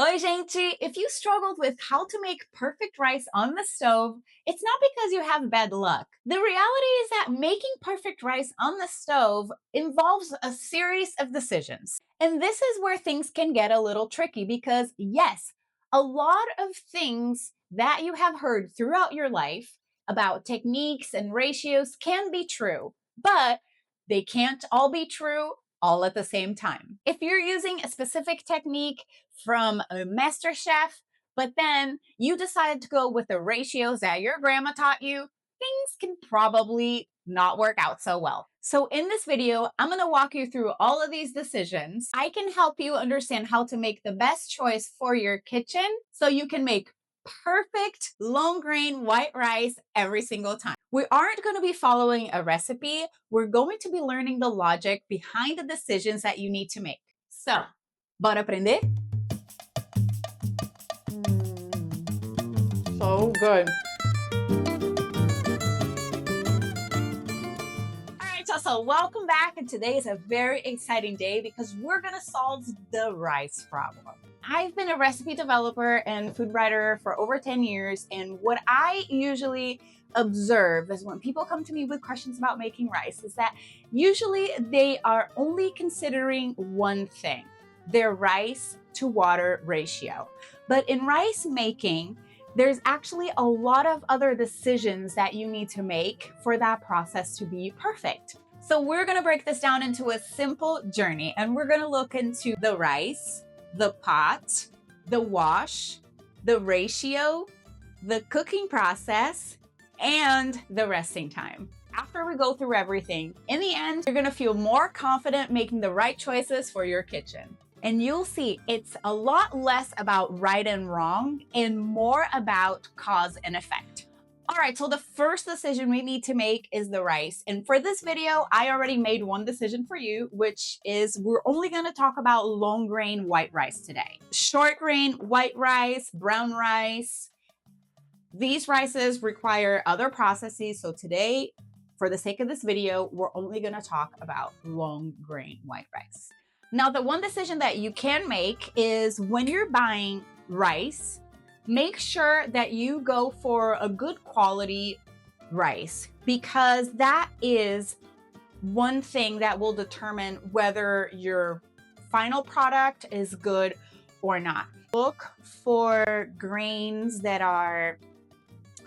Oi, gente! If you struggled with how to make perfect rice on the stove, it's not because you have bad luck. The reality is that making perfect rice on the stove involves a series of decisions. And this is where things can get a little tricky because, yes, a lot of things that you have heard throughout your life about techniques and ratios can be true, but they can't all be true all at the same time. If you're using a specific technique from a master chef, but then you decide to go with the ratios that your grandma taught you, things can probably not work out so well. So in this video, I'm going to walk you through all of these decisions. I can help you understand how to make the best choice for your kitchen so you can make perfect long grain white rice every single time. We aren't going to be following a recipe. We're going to be learning the logic behind the decisions that you need to make. So, bora aprender? So good. All right, so welcome back. And today is a very exciting day because we're going to solve the rice problem. I've been a recipe developer and food writer for over 10 years. And what I usually observe is when people come to me with questions about making rice is that usually they are only considering one thing, their rice to water ratio. But in rice making, there's actually a lot of other decisions that you need to make for that process to be perfect. So we're going to break this down into a simple journey, and we're going to look into the rice, the pot, the wash, the ratio, the cooking process, and the resting time. After we go through everything, in the end, you're going to feel more confident making the right choices for your kitchen. And you'll see it's a lot less about right and wrong and more about cause and effect. All right, so the first decision we need to make is the rice. And for this video, I already made one decision for you, which is we're only gonna talk about long grain white rice today. Short grain white rice, brown rice, these rices require other processes. So today, for the sake of this video, we're only gonna talk about long grain white rice. Now, the one decision that you can make is when you're buying rice, make sure that you go for a good quality rice because that is one thing that will determine whether your final product is good or not. Look for grains that are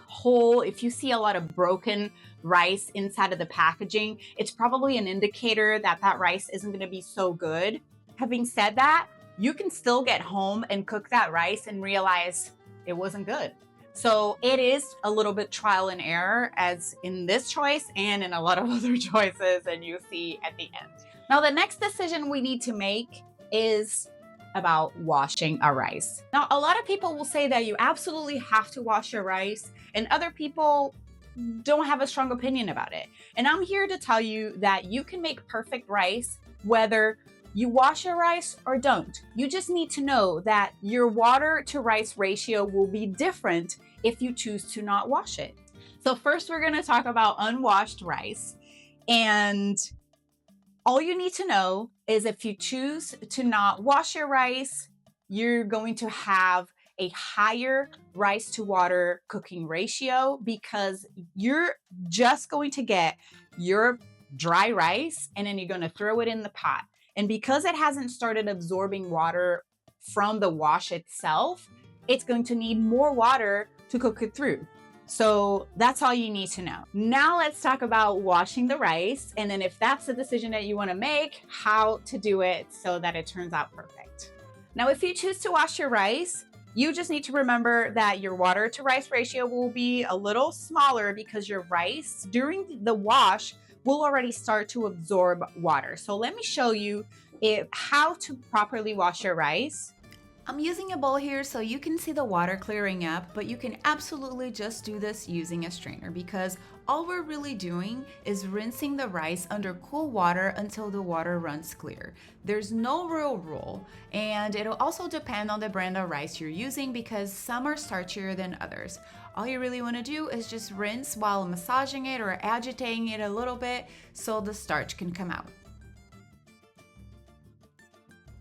whole. If you see a lot of broken rice inside of the packaging, it's probably an indicator that that rice isn't going to be so good. Having said that, you can still get home and cook that rice and realize it wasn't good. So it is a little bit trial and error, as in this choice and in a lot of other choices, and you see at the end. Now, the next decision we need to make is about washing our rice. Now, a lot of people will say that you absolutely have to wash your rice, and other people don't have a strong opinion about it. And I'm here to tell you that you can make perfect rice whether you wash your rice or don't. You just need to know that your water to rice ratio will be different if you choose to not wash it. So first we're going to talk about unwashed rice. And all you need to know is if you choose to not wash your rice, you're going to have a higher rice to water cooking ratio because you're just going to get your dry rice and then you're going to throw it in the pot. And because it hasn't started absorbing water from the wash itself, it's going to need more water to cook it through. So that's all you need to know. Now let's talk about washing the rice. And then if that's the decision that you want to make, how to do it so that it turns out perfect. Now, if you choose to wash your rice, you just need to remember that your water to rice ratio will be a little smaller because your rice during the wash will already start to absorb water. So let me show you how to properly wash your rice. I'm using a bowl here so you can see the water clearing up, but you can absolutely just do this using a strainer because all we're really doing is rinsing the rice under cool water until the water runs clear. There's no real rule, and it'll also depend on the brand of rice you're using because some are starchier than others. All you really want to do is just rinse while massaging it or agitating it a little bit so the starch can come out.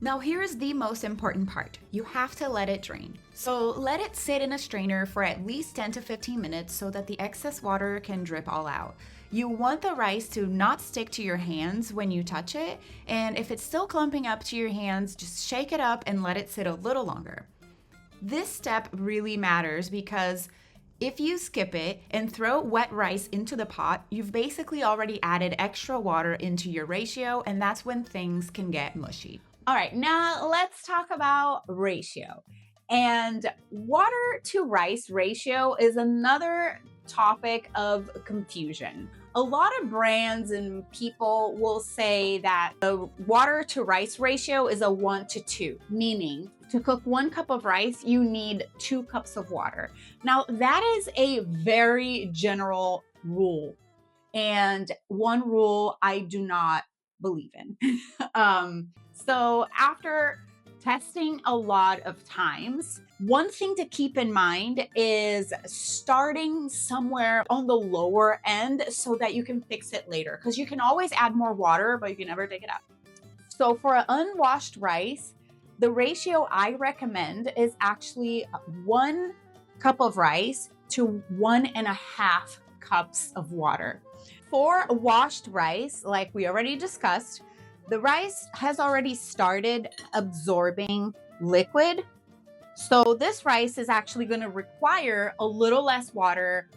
Now here's the most important part. You have to let it drain. So let it sit in a strainer for at least 10 to 15 minutes so that the excess water can drip all out. You want the rice to not stick to your hands when you touch it, and if it's still clumping up to your hands, just shake it up and let it sit a little longer. This step really matters because if you skip it and throw wet rice into the pot, you've basically already added extra water into your ratio, and that's when things can get mushy. All right, now let's talk about ratio. And water to rice ratio is another topic of confusion. A lot of brands and people will say that the water to rice ratio is a 1:2, meaning to cook 1 cup of rice, you need 2 cups of water. Now, that is a very general rule, and one rule I do not believe in. So after testing a lot of times, one thing to keep in mind is starting somewhere on the lower end so that you can fix it later, because you can always add more water, but you can never take it out. So for unwashed rice, the ratio I recommend is actually 1 cup of rice to 1.5 cups of water. For washed rice, like we already discussed, the rice has already started absorbing liquid. So this rice is actually going to require a little less water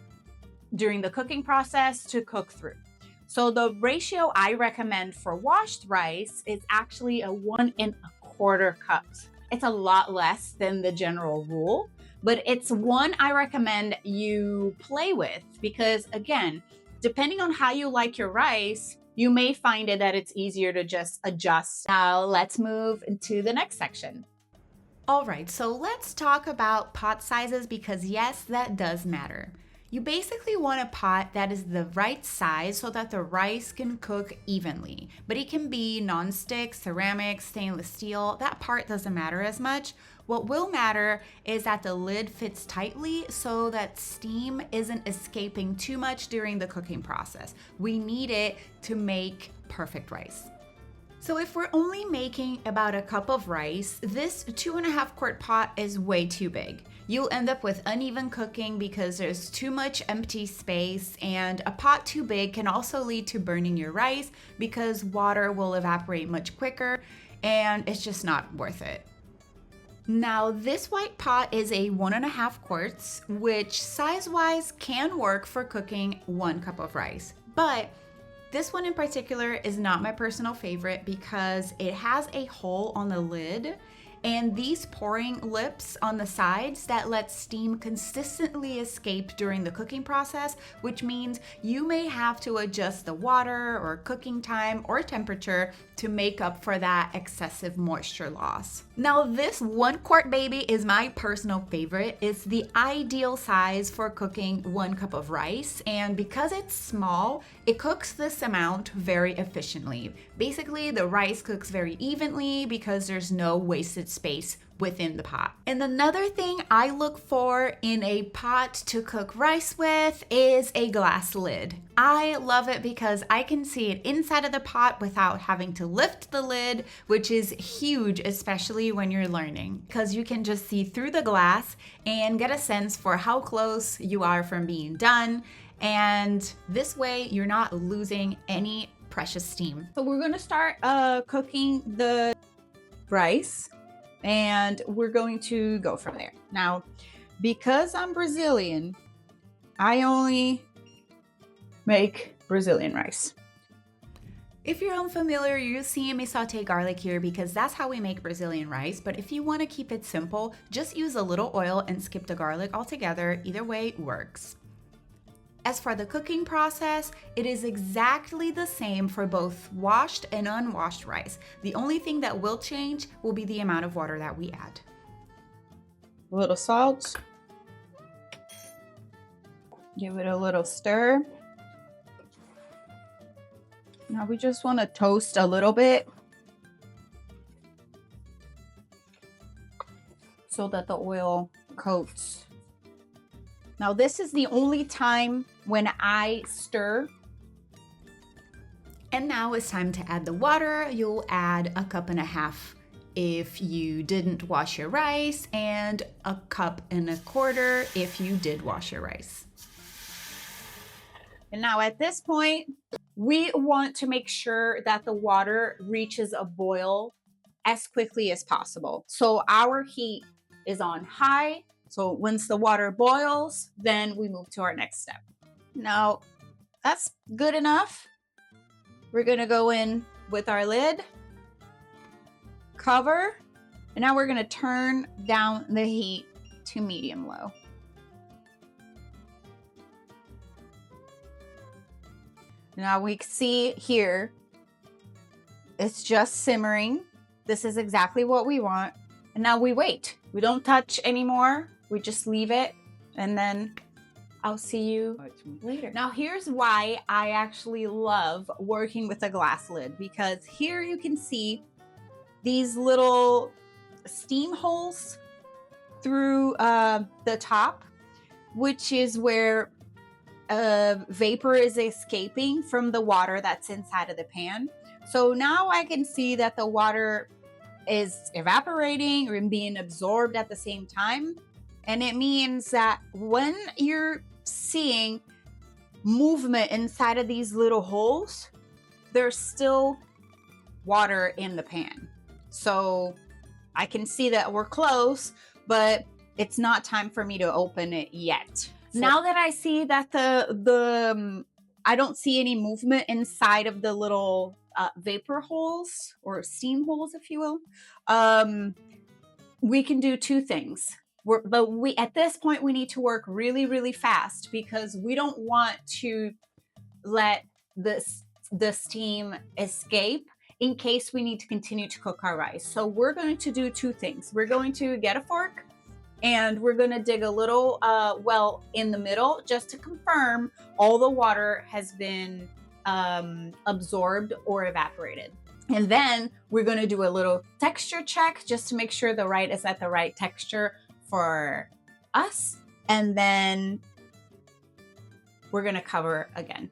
during the cooking process to cook through. So the ratio I recommend for washed rice is actually a 1.25 cups. It's a lot less than the general rule, but it's one I recommend you play with because, again, depending on how you like your rice, you may find it that it's easier to just adjust. Now let's move into the next section. All right, so let's talk about pot sizes because yes, that does matter. You basically want a pot that is the right size so that the rice can cook evenly, but it can be non-stick, ceramic, stainless steel. That part doesn't matter as much. What will matter is that the lid fits tightly so that steam isn't escaping too much during the cooking process. We need it to make perfect rice. So if we're only making about a cup of rice, this 2.5 quart pot is way too big. You'll end up with uneven cooking because there's too much empty space, and a pot too big can also lead to burning your rice because water will evaporate much quicker and it's just not worth it. Now this white pot is a 1.5 quarts, which size-wise can work for cooking 1 cup of rice, but this one in particular is not my personal favorite because it has a hole on the lid and these pouring lips on the sides that let steam consistently escape during the cooking process, which means you may have to adjust the water or cooking time or temperature to make up for that excessive moisture loss. Now this 1 quart baby is my personal favorite. It's the ideal size for cooking 1 cup of rice, and because it's small, it cooks this amount very efficiently. Basically, the rice cooks very evenly because there's no wasted space within the pot. And another thing I look for in a pot to cook rice with is a glass lid. I love it because I can see it inside of the pot without having to lift the lid, which is huge, especially when you're learning, because you can just see through the glass and get a sense for how close you are from being done. And this way you're not losing any precious steam. So we're gonna start cooking the rice and we're going to go from there. Now, because I'm Brazilian, I only make Brazilian rice. If you're unfamiliar, you're seeing me saute garlic here because that's how we make Brazilian rice, but if you want to keep it simple, just use a little oil and skip the garlic altogether. Either way works. As for the cooking process, it is exactly the same for both washed and unwashed rice. The only thing that will change will be the amount of water that we add. A little salt. Give it a little stir. Now we just want to toast a little bit so that the oil coats. Now this is the only time when I stir. And now it's time to add the water. You'll add 1.5 cups if you didn't wash your rice, and 1.25 cups if you did wash your rice. And now at this point, we want to make sure that the water reaches a boil as quickly as possible. So our heat is on high. So once the water boils, then we move to our next step. Now, that's good enough. We're gonna go in with our lid, cover, and now we're gonna turn down the heat to medium-low. Now we see here, it's just simmering. This is exactly what we want. And now we wait. We don't touch anymore. We just leave it, and then I'll see you later. Now here's why I actually love working with a glass lid, because here you can see these little steam holes through the top, which is where vapor is escaping from the water that's inside of the pan. So now I can see that the water is evaporating or being absorbed at the same time. And it means that when you're seeing movement inside of these little holes, there's still water in the pan. So I can see that we're close, but it's not time for me to open it yet. So now that I see that I don't see any movement inside of the little vapor holes or steam holes, if you will, we can do two things. At this point, we need to work really, really fast, because we don't want to let the steam escape in case we need to continue to cook our rice. So we're going to do two things. We're going to get a fork, and we're going to dig a little well in the middle, just to confirm all the water has been absorbed or evaporated. And then we're going to do a little texture check just to make sure the rice is at the right texture for us. And then we're going to cover again.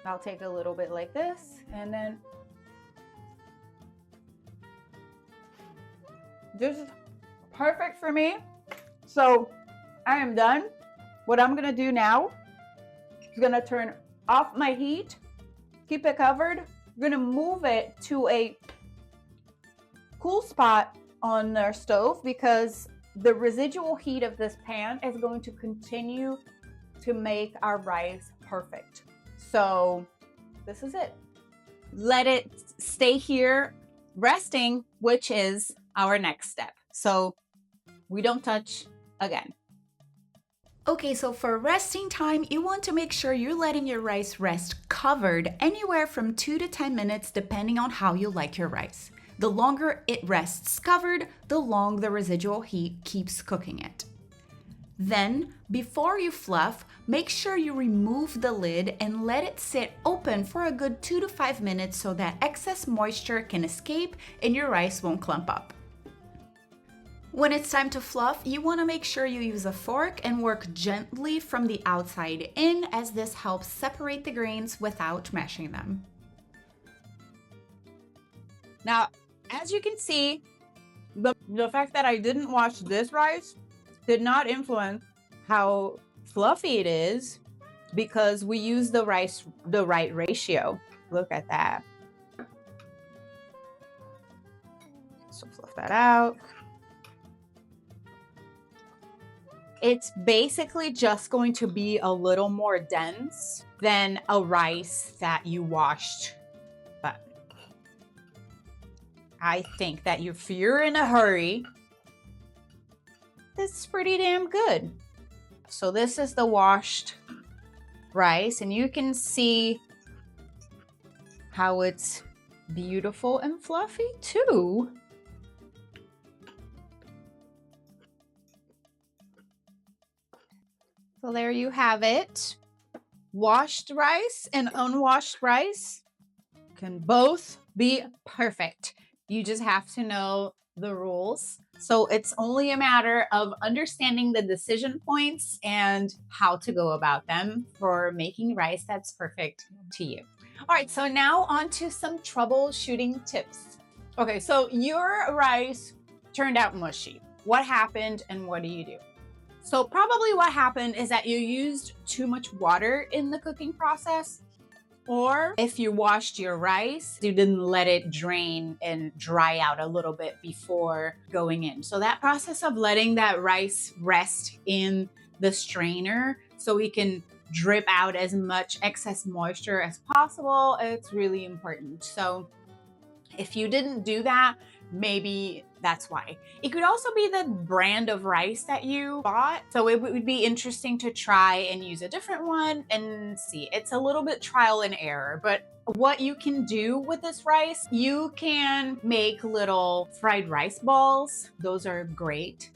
I'll take a little bit like this, and then this is perfect for me. So I am done. What I'm gonna do now is gonna turn off my heat, keep it covered. I'm gonna move it to a cool spot on our stove, because the residual heat of this pan is going to continue to make our rice perfect. So this is it. Let it stay here resting, which is our next step. So we don't touch again. Okay, so for resting time, you want to make sure you're letting your rice rest covered anywhere from 2 to 10 minutes, depending on how you like your rice. The longer it rests covered, the longer the residual heat keeps cooking it. Then, before you fluff, make sure you remove the lid and let it sit open for a good 2 to 5 minutes so that excess moisture can escape and your rice won't clump up. When it's time to fluff, you want to make sure you use a fork and work gently from the outside in, as this helps separate the grains without mashing them. Now, as you can see, the fact that I didn't wash this rice did not influence how fluffy it is, because we use the right ratio. Look at that. So fluff that out. It's basically just going to be a little more dense than a rice that you washed. But I think that if you're in a hurry, this is pretty damn good. So this is the washed rice, and you can see how it's beautiful and fluffy too. So there you have it. Washed rice and unwashed rice can both be perfect. You just have to know the rules So it's only a matter of understanding the decision points and how to go about them for making rice that's perfect to you. All right, so now on to some troubleshooting tips. Okay, so your rice turned out mushy. What happened and what do you do? So probably what happened is that you used too much water in the cooking process, or if you washed your rice, you didn't let it drain and dry out a little bit before going in. So that process of letting that rice rest in the strainer so we can drip out as much excess moisture as possible, it's really important. So if you didn't do that, maybe that's why. It could also be the brand of rice that you bought. So it would be interesting to try and use a different one and see. It's a little bit trial and error, but what you can do with this rice, you can make little fried rice balls. Those are great.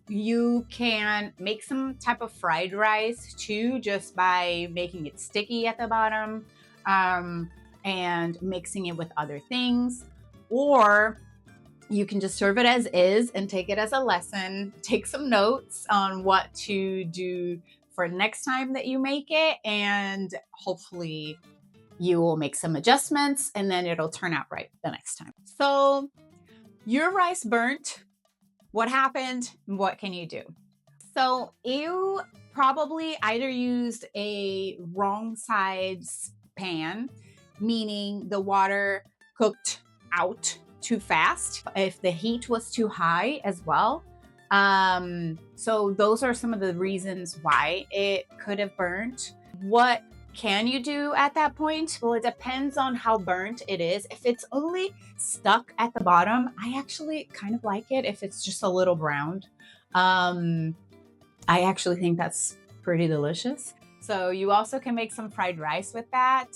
You can make some type of fried rice too, just by making it sticky at the bottom. And mixing it with other things, or you can just serve it as is and take it as a lesson, take some notes on what to do for next time that you make it, and hopefully you will make some adjustments and then it'll turn out right the next time. So your rice burnt. What happened? What can you do? So you probably either used a wrong size pan, meaning the water cooked out too fast, if the heat was too high as well. So those are some of the reasons why it could have burnt. What can you do at that point? Well, it depends on how burnt it is. If it's only stuck at the bottom, I actually kind of like it if it's just a little browned. I actually think that's pretty delicious. So you also can make some fried rice with that.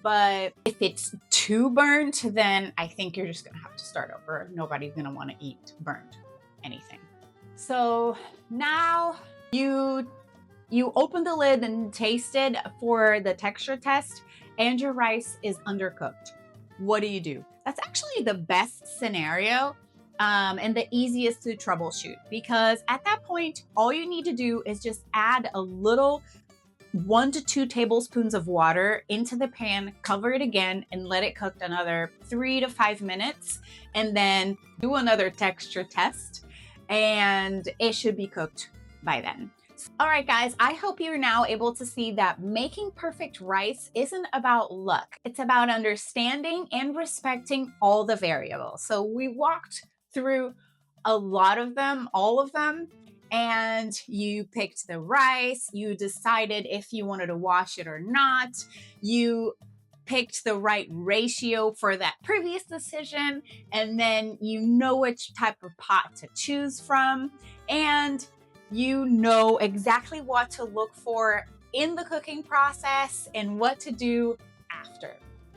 But if it's too burnt, then I think you're just gonna have to start over. Nobody's gonna wanna eat burnt anything. So now you open the lid and taste it for the texture test, and your rice is undercooked. What do you do? That's actually the best scenario and the easiest to troubleshoot, because at that point, all you need to do is just add a little 1 to 2 tablespoons of water into the pan, cover it again, and let it cook another 3 to 5 minutes, and then do another texture test, and it should be cooked by then. All right, guys, I hope you're now able to see that making perfect rice isn't about luck. It's about understanding and respecting all the variables. So we walked through a lot of them, all of them, and you picked the rice, you decided if you wanted to wash it or not, you picked the right ratio for that previous decision, and then you know which type of pot to choose from, and you know exactly what to look for in the cooking process and what to do after.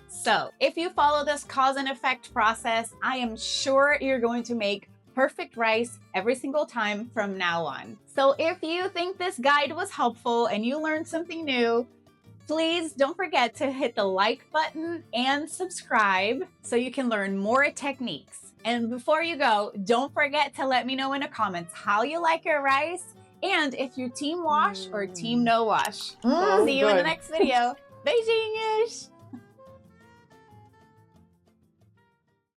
So if you follow this cause and effect process, I am sure you're going to make perfect rice every single time from now on. So if you think this guide was helpful and you learned something new, please don't forget to hit the like button and subscribe so you can learn more techniques. And before you go, don't forget to let me know in the comments how you like your rice and if you're team wash or team no wash. See you in the next video. Beijinhos!